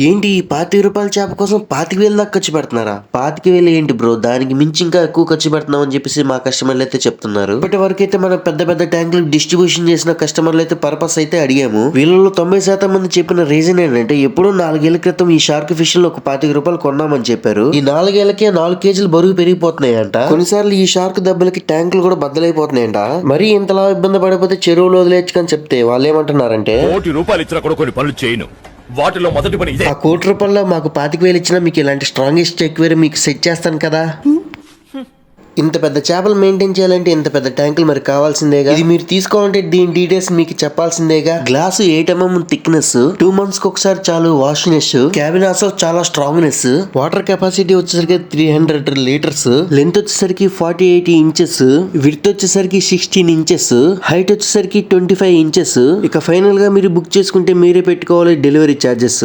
ఏంటి ఈ 25 రూపాయల చేప కోసం 25,000 దాకా ఖర్చు పెడుతున్నారా? 25,000 ఏంటి బ్రో, దానికి మించి ఇంకా ఎక్కువ ఖర్చు పెడుతున్నాం అని చెప్పేసి మా కస్టమర్లు అయితే చెప్తున్నారు. ఇప్పటి వరకు అయితే మనం పెద్ద పెద్ద ట్యాంకులు డిస్ట్రిబ్యూషన్ చేసిన కస్టమర్లు అయితే పర్పస్ అయితే అడిగాము. వీళ్ళలో 90% మంది చెప్పిన రీజన్ ఏంటంటే ఎప్పుడో 4 ఏళ్ల క్రితం ఈ షార్క్ ఫిష్ లో ఒక 25 రూపాయలు కొన్నామని చెప్పారు. ఈ 4 ఏళ్లకే 4 కేజీలు బరువు పెరిగిపోతున్నాయంట. కొన్నిసార్లు ఈ షార్క్ దెబ్బలకి ట్యాంకులు కూడా బద్దలైపోతున్నాయంట. మరి ఇంతలా ఇబ్బంది పడిపోతే చెరువులో వదిలేయచ్చు అని చెప్తే వాళ్ళు ఏమంటున్నారంటే, ₹1,00,000 ఇచ్చినా కూడా కొన్ని పనులు చేయను. వాటిలో మొదటి పని ఇదే. ఆ ₹1,00,00,000 మాకు 25,000 ఇచ్చినా మీకు ఇలాంటి స్ట్రాంగెస్ట్ ఎక్వేరియం మీకు సెట్ చేస్తాను కదా. ఇంత పెద్ద చేపలు మెయింటైన్ చేయాలంటే ఇంత పెద్ద ట్యాంకులు మరి కావాల్సిందేగా. ఇది మీరు తీసుకోవాలంటే దీని డీటెయిల్స్ మీకు చెప్పాల్సిందేగా. గ్లాసు 8 mm థిక్నెస్, 2 months కి ఒకసారి చాలు వాష్నెస్, క్యాబిన్ ఆల్సో చాలా స్ట్రాంగ్నెస్, వాటర్ కెపాసిటీ వచ్చేసరికి 300 లీటర్స్, లెంత్ వచ్చేసరికి 48 ఇంచెస్, విడ్త్ వచ్చేసరికి 16 ఇంచెస్, హైట్ వచ్చేసరికి 25 ఇంచెస్. ఇక ఫైనల్ గా మీరు బుక్ చేసుకుంటే మీరే పెట్టుకోవాలి డెలివరీ ఛార్జెస్.